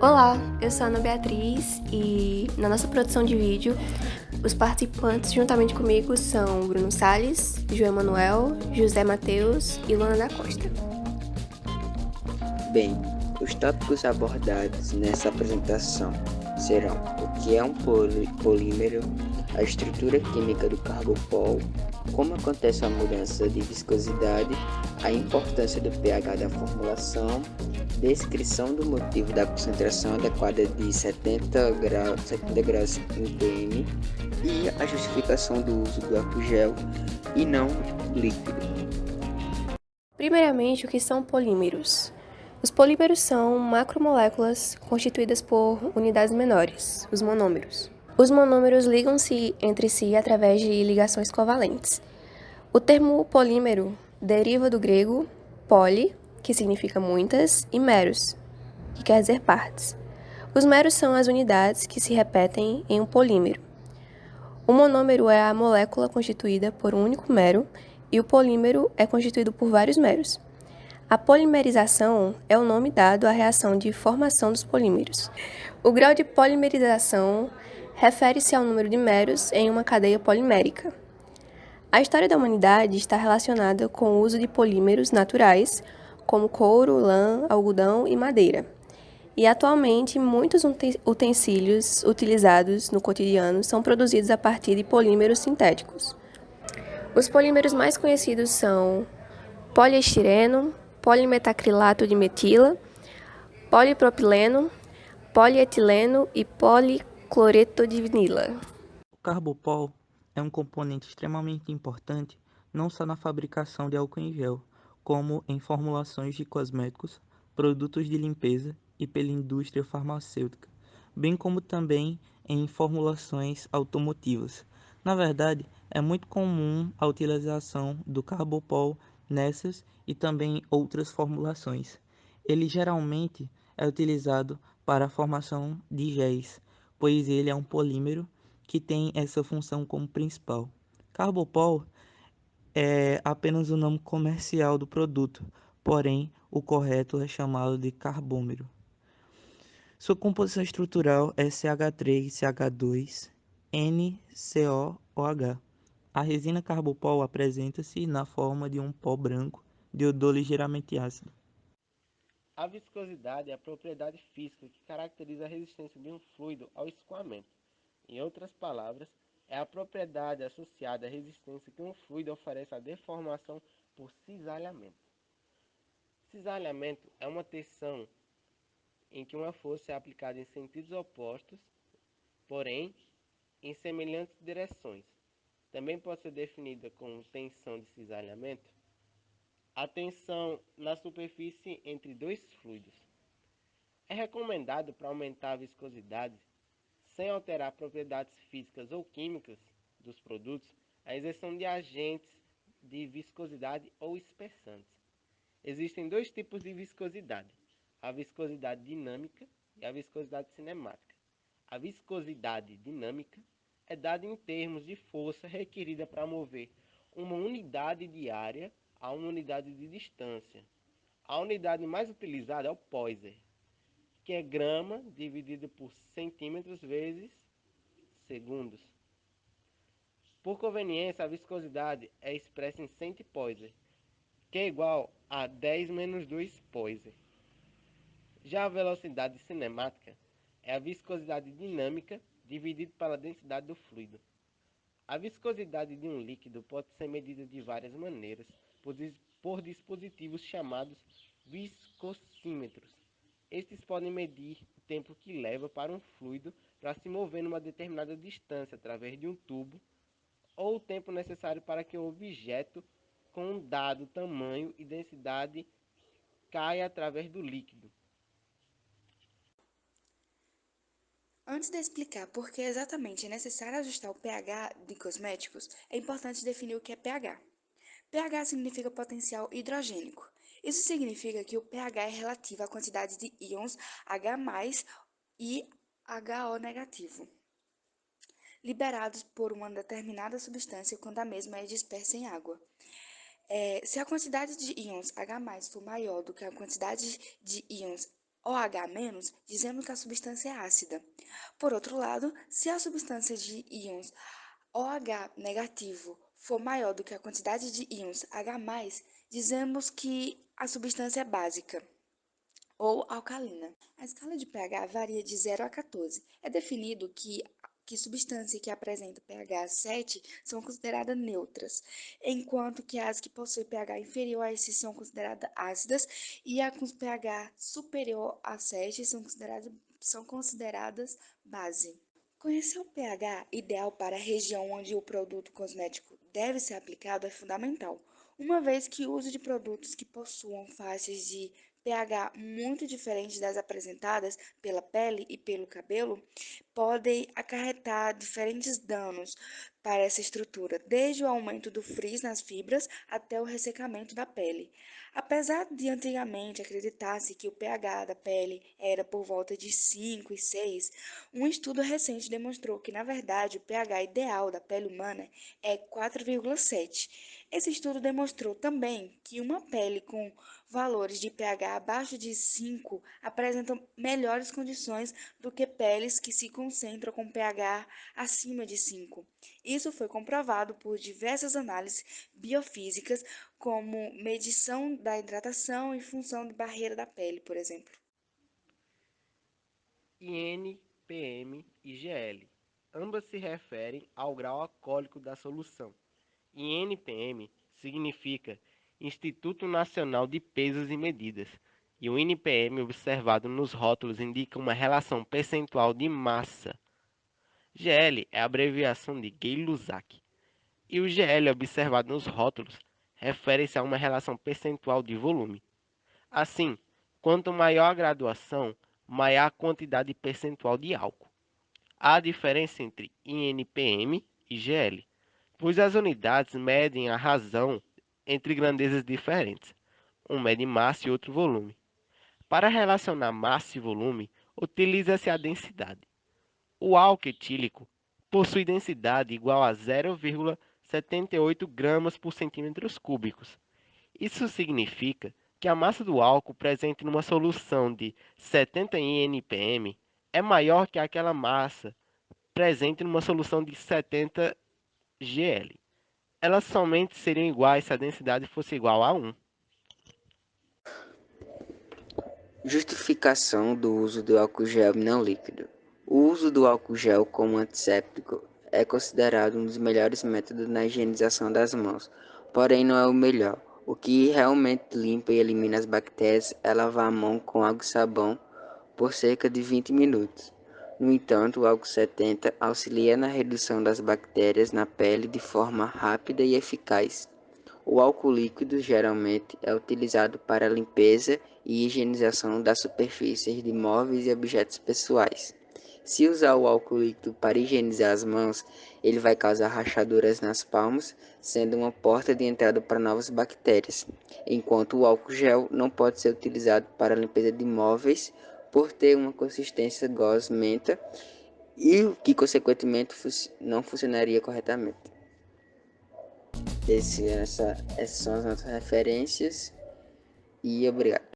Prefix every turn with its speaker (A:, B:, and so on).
A: Olá, eu sou a Ana Beatriz e na nossa produção de vídeo, os participantes juntamente comigo são Bruno Salles, João Manuel, José Matheus e Luana da Costa.
B: Bem, os tópicos abordados nessa apresentação serão o que é um polímero, a estrutura química do carbopol, como acontece a mudança de viscosidade, a importância do pH da formulação, descrição do motivo da concentração adequada de 70 graus em pm e a justificação do uso do álcool gel e não líquido.
A: Primeiramente, o que são polímeros? Os polímeros são macromoléculas constituídas por unidades menores, os monômeros. Os monômeros ligam-se entre si através de ligações covalentes. O termo polímero deriva do grego poly, que significa muitas, e meros, que quer dizer partes. Os meros são as unidades que se repetem em um polímero. O monômero é a molécula constituída por um único mero e o polímero é constituído por vários meros. A polimerização é o nome dado à reação de formação dos polímeros. O grau de polimerização refere-se ao número de meros em uma cadeia polimérica. A história da humanidade está relacionada com o uso de polímeros naturais, como couro, lã, algodão e madeira. E atualmente, muitos utensílios utilizados no cotidiano são produzidos a partir de polímeros sintéticos. Os polímeros mais conhecidos são poliestireno, polimetacrilato de metila, polipropileno, polietileno e policloreto de vinila.
C: O carbopol é um componente extremamente importante não só na fabricação de álcool em gel, como em formulações de cosméticos, produtos de limpeza e pela indústria farmacêutica, bem como também em formulações automotivas. Na verdade, é muito comum a utilização do carbopol nessas e também outras formulações. Ele geralmente é utilizado para a formação de géis, pois ele é um polímero que tem essa função como principal. Carbopol é apenas o nome comercial do produto, porém o correto é chamado de carbômero. Sua composição estrutural é CH3, NCOOH. A resina carbopol apresenta-se na forma de um pó branco de odor ligeiramente ácido.
D: A viscosidade é a propriedade física que caracteriza a resistência de um fluido ao escoamento. Em outras palavras, é a propriedade associada à resistência que um fluido oferece à deformação por cisalhamento. Cisalhamento é uma tensão em que uma força é aplicada em sentidos opostos, porém em semelhantes direções. Também pode ser definida como tensão de cisalhamento a tensão na superfície entre dois fluidos. É recomendado para aumentar a viscosidade, sem alterar propriedades físicas ou químicas dos produtos, a injeção de agentes de viscosidade ou espessantes. Existem dois tipos de viscosidade: a viscosidade dinâmica e a viscosidade cinemática. A viscosidade dinâmica é dada em termos de força requerida para mover uma unidade de área a uma unidade de distância. A unidade mais utilizada é o Poisson, que é grama dividido por centímetros vezes segundos. Por conveniência, a viscosidade é expressa em centipoise, que é igual a 10 menos 2 poise. Já a velocidade cinemática é a viscosidade dinâmica dividida pela densidade do fluido. A viscosidade de um líquido pode ser medida de várias maneiras por dispositivos chamados viscosímetros. Estes podem medir o tempo que leva para um fluido para se mover numa determinada distância através de um tubo, ou o tempo necessário para que um objeto com um dado tamanho e densidade caia através do líquido.
E: Antes de explicar por que exatamente é necessário ajustar o pH de cosméticos, é importante definir o que é pH. pH significa potencial hidrogênico. Isso significa que o pH é relativo à quantidade de íons H+ e HO negativo, liberados por uma determinada substância quando a mesma é dispersa em água. Se a quantidade de íons H+ for maior do que a quantidade de íons OH-, dizemos que a substância é ácida. Por outro lado, se a substância de íons OH negativo for maior do que a quantidade de íons H+, dizemos que a substância é básica ou alcalina. A escala de pH varia de 0 a 14. É definido que substâncias que apresentam pH 7 são consideradas neutras, enquanto que as que possuem pH inferior a esse são consideradas ácidas e as com pH superior a 7 são consideradas base. Conhecer o pH ideal para a região onde o produto cosmético deve ser aplicado é fundamental, uma vez que o uso de produtos que possuam faixas de pH muito diferentes das apresentadas pela pele e pelo cabelo podem acarretar diferentes danos para essa estrutura, desde o aumento do frizz nas fibras até o ressecamento da pele. Apesar de antigamente acreditar-se que o pH da pele era por volta de 5 e 6, um estudo recente demonstrou que, na verdade, o pH ideal da pele humana é 4,7. Esse estudo demonstrou também que uma pele com valores de pH abaixo de 5 apresentam melhores condições do que peles que se concentram com pH acima de 5. Isso foi comprovado por diversas análises biofísicas, como medição da hidratação e função de barreira da pele, por exemplo.
D: IN, PM e GL. Ambas se referem ao grau alcoólico da solução. INPM significa Instituto Nacional de Pesos e Medidas, e o INPM observado nos rótulos indica uma relação percentual de massa. GL é a abreviação de Gay-Lussac, e o GL observado nos rótulos refere-se a uma relação percentual de volume. Assim, quanto maior a graduação, maior a quantidade percentual de álcool. Há diferença entre INPM e GL, pois as unidades medem a razão entre grandezas diferentes. Um mede massa e outro volume. Para relacionar massa e volume, utiliza-se a densidade. O álcool etílico possui densidade igual a 0,78 gramas por centímetros cúbicos. Isso significa que a massa do álcool presente numa solução de 70 INPM é maior que aquela massa presente numa solução de 70 GL. Elas somente seriam iguais se a densidade fosse igual a 1.
B: Justificação do uso do álcool gel não líquido. O uso do álcool gel como antisséptico é considerado um dos melhores métodos na higienização das mãos, porém não é o melhor. O que realmente limpa e elimina as bactérias é lavar a mão com água e sabão por cerca de 20 minutos. No entanto, o álcool 70 auxilia na redução das bactérias na pele de forma rápida e eficaz. O álcool líquido geralmente é utilizado para a limpeza e higienização das superfícies de móveis e objetos pessoais. Se usar o álcool líquido para higienizar as mãos, ele vai causar rachaduras nas palmas, sendo uma porta de entrada para novas bactérias, enquanto o álcool gel não pode ser utilizado para a limpeza de móveis por ter uma consistência gosmenta e que consequentemente não funcionaria corretamente. Essas são as nossas referências e obrigado.